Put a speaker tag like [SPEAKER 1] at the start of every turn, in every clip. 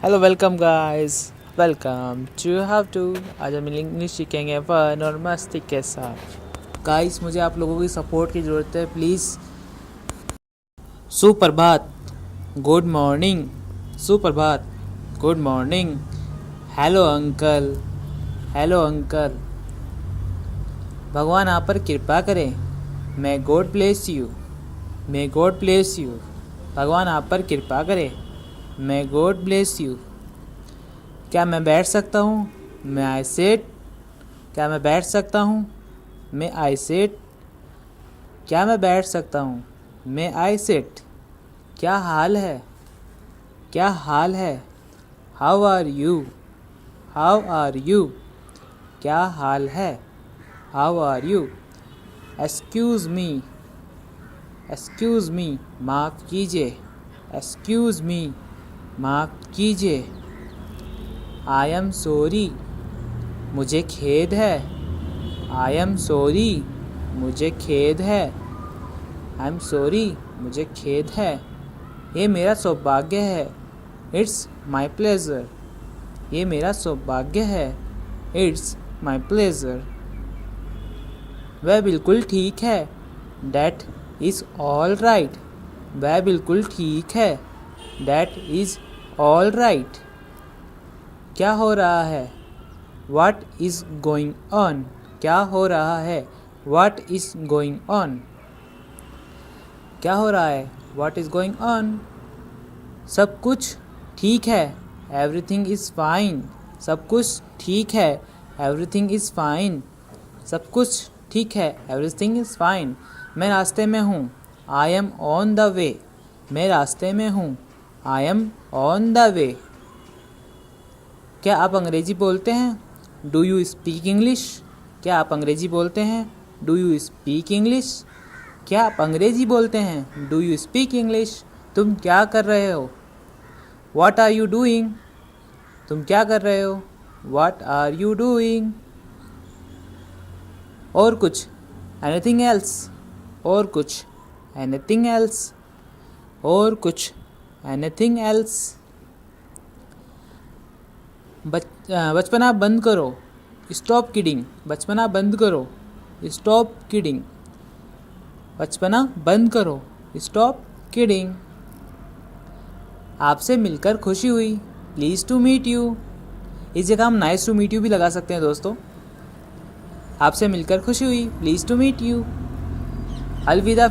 [SPEAKER 1] Hello welcome guys, welcome to how to. आज हम English सीखेंगे फन और मस्ती के साथ। गाइस, मुझे आप लोगों की सपोर्ट की ज़रूरत है, प्लीज़। सुप्रभात, गुड मॉर्निंग। सुप्रभात, good morning. Hello uncle, hello uncle. भगवान आप पर कृपा करें। May God bless you, may God bless you. भगवान आप पर कृपा करें। May God bless you. क्या मैं बैठ सकता हूँ? मैं आई सेट। क्या मैं बैठ सकता हूँ? मैं आई सेट। क्या मैं बैठ सकता हूँ? मैं आई सेट। क्या हाल है? क्या हाल है? How are you? How are you? क्या हाल है? How are you? Excuse me, excuse me. माफ़ कीजिए। एक्सक्यूज़ मी, माफ़ कीजिए। आई एम सॉरी, मुझे खेद है। आई एम सॉरी, मुझे खेद है। आई एम सॉरी, मुझे खेद है। ये मेरा सौभाग्य है। It's my pleasure. ये मेरा सौभाग्य है। It's my pleasure. वह बिल्कुल ठीक है। That is all right. वह बिल्कुल ठीक है। That is all right. क्या हो रहा है? What is going on? क्या हो रहा है? What is going on? क्या हो रहा है? What is going on? सब कुछ ठीक है। Everything is fine. सब कुछ ठीक है। Everything is fine. सब कुछ ठीक है। Everything is fine. मैं रास्ते में हूँ। I am on the way. मैं रास्ते में हूँ। I am on the way. क्या आप अंग्रेजी बोलते हैं? Do you speak English? क्या आप अंग्रेजी बोलते हैं? Do you speak English? क्या आप अंग्रेजी बोलते हैं? Do you speak English? तुम क्या कर रहे हो? What are you doing? तुम क्या कर रहे हो? What are you doing? और कुछ? Anything else? और कुछ? Anything else? और कुछ? Anything else? बचपना बंद करो। Stop kidding. बचपना बंद करो। Stop kidding. बचपना बंद करो। Stop kidding. आपसे मिलकर खुशी हुई। Please to meet you. इस जगह हम नाइस टू मीट यू भी लगा सकते हैं दोस्तों। आपसे मिलकर खुशी हुई। Please to meet you. अलविदा,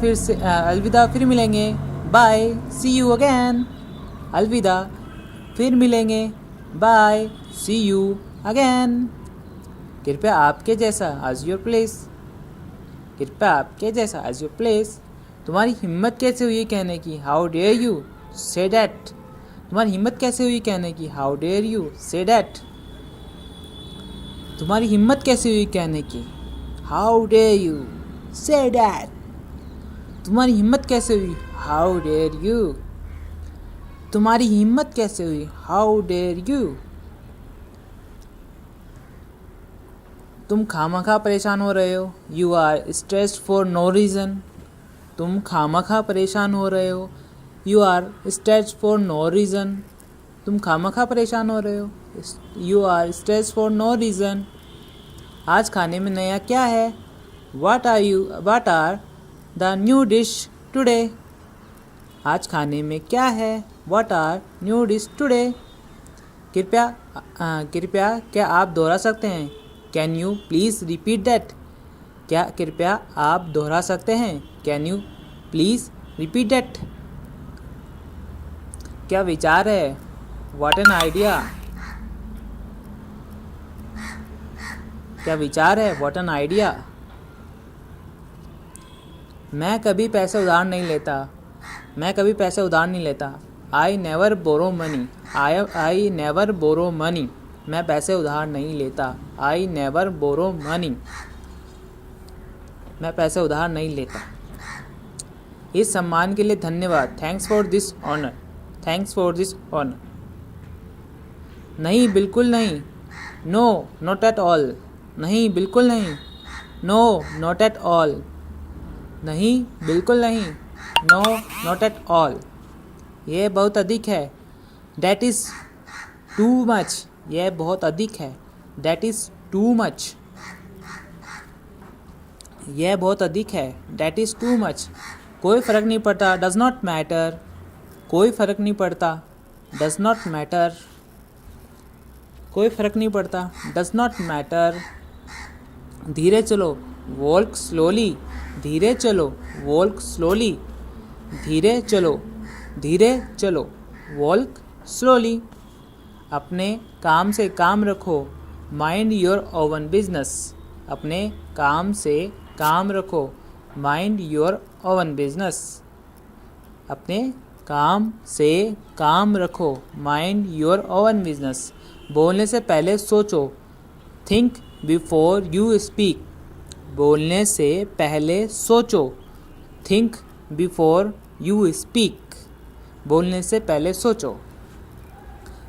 [SPEAKER 1] अलविदा, फिर मिलेंगे। Bye, see you again. अलविदा, फिर मिलेंगे। Bye, see you again. कृपया आपके जैसा, एज योर प्लेस। कृपया आपके जैसा, एज योर प्लेस। तुम्हारी हिम्मत कैसे हुई कहने की? How dare you say that. तुम्हारी हिम्मत कैसे हुई कहने की? How dare you say that. तुम्हारी हिम्मत कैसे हुई कहने की? How dare you say that. तुम्हारी हिम्मत कैसे हुई? How dare you. तुम्हारी हिम्मत कैसे हुई? How dare you. तुम खामखा परेशान हो रहे हो। You are stressed for no reason. तुम खामखा परेशान हो रहे हो। You are stressed for no reason. तुम खामखा परेशान हो रहे हो। You are stressed for no reason. आज खाने में नया क्या है? What are the new dish today. आज खाने में क्या है? What are new dish today. कृपया क्या आप दोहरा सकते हैं? Can you please repeat that. क्या कृपया आप दोहरा सकते हैं? Can you please repeat that. क्या विचार है? What an idea. क्या विचार है? What an idea. मैं कभी पैसे उधार नहीं लेता। मैं कभी पैसे उधार नहीं लेता। I never borrow money. I never borrow money. मैं पैसे उधार नहीं लेता। I never borrow money. मैं पैसे उधार नहीं लेता। इस सम्मान के लिए धन्यवाद। Thanks for this honour. Thanks for this honour. नहीं, बिल्कुल नहीं। No, not at all. नहीं, बिल्कुल नहीं। No, not at all. नहीं, बिल्कुल नहीं। No, not at all. ये बहुत अधिक है। डैट इज़ टू मच, यह बहुत अधिक है। दैट इज़ टू मच, यह बहुत अधिक है। That is too much. कोई फ़र्क नहीं पड़ता, डज नॉट मैटर, कोई फ़र्क नहीं पड़ता, डज नॉट मैटर, कोई फ़र्क नहीं पड़ता, डज नॉट मैटर। धीरे चलो, वॉल्क स्लोली, धीरे चलो, वॉल्क स्लोली, धीरे चलो, धीरे चलो, वॉल्क स्लोली। अपने काम से काम रखो, माइंड योर ओवन बिजनेस, अपने काम से काम रखो, माइंड योर ओवन बिजनेस, अपने काम से काम रखो, माइंड योर ओवन बिजनेस। बोलने से पहले सोचो, थिंक बिफोर यू स्पीक, बोलने से पहले सोचो, थिंक बिफोर यू स्पीक, बोलने से पहले सोचो।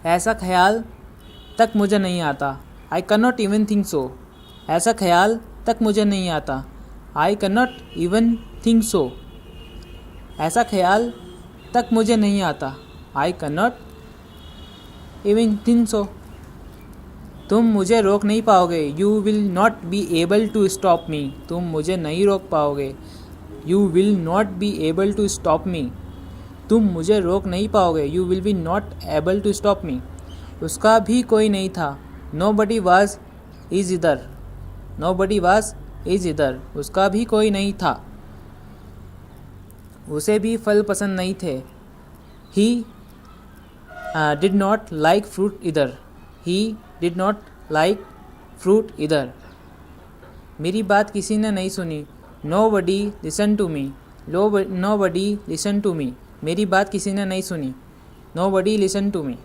[SPEAKER 1] ऐसा ख्याल तक मुझे नहीं आता, I can not even think so, ऐसा ख्याल तक मुझे नहीं आता, I can not even think so, ऐसा ख्याल तक मुझे नहीं आता, I can not even think so. तुम मुझे रोक नहीं पाओगे, you will not be able to stop me, तुम मुझे नहीं रोक पाओगे, you will not be able to stop me, तुम मुझे रोक नहीं पाओगे, you will be not able to stop me. उसका भी कोई नहीं था, नो बडी वाज इज इधर, नो बडी वाज इज इधर, उसका भी कोई नहीं था, उसे भी फल पसंद नहीं थे। He did not like fruit either, he did not like fruit either. मेरी बात किसी ने नहीं सुनी, nobody listen to me, nobody listen to me, मेरी बात किसी ने नहीं सुनी, nobody listen to me.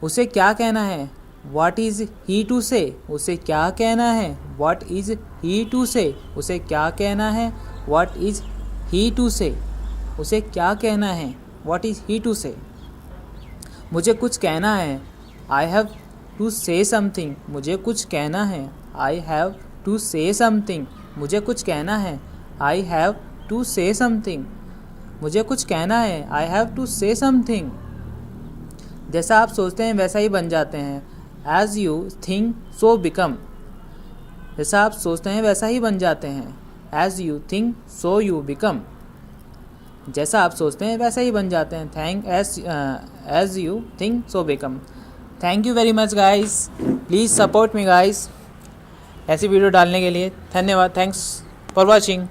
[SPEAKER 1] उसे क्या कहना है, व्हाट इज़ ही टू से, उसे क्या कहना है, व्हाट इज़ ही टू से, उसे क्या कहना है, व्हाट इज़ ही टू से, उसे क्या कहना है, व्हाट इज़ ही टू से। मुझे कुछ कहना है, I have to say something, मुझे कुछ कहना है, I have to say something, मुझे कुछ कहना है, I have to say something, मुझे कुछ कहना है, I have to say something. जैसा आप सोचते हैं वैसा ही बन जाते हैं, as you think so become, जैसा आप सोचते हैं वैसा ही बन जाते हैं, as you think so you become, जैसा आप सोचते हैं वैसा ही बन जाते हैं, thank as you think so become. Thank you very much guys, please support me guys, ऐसी वीडियो डालने के लिए धन्यवाद, थैंक्स फॉर वॉचिंग।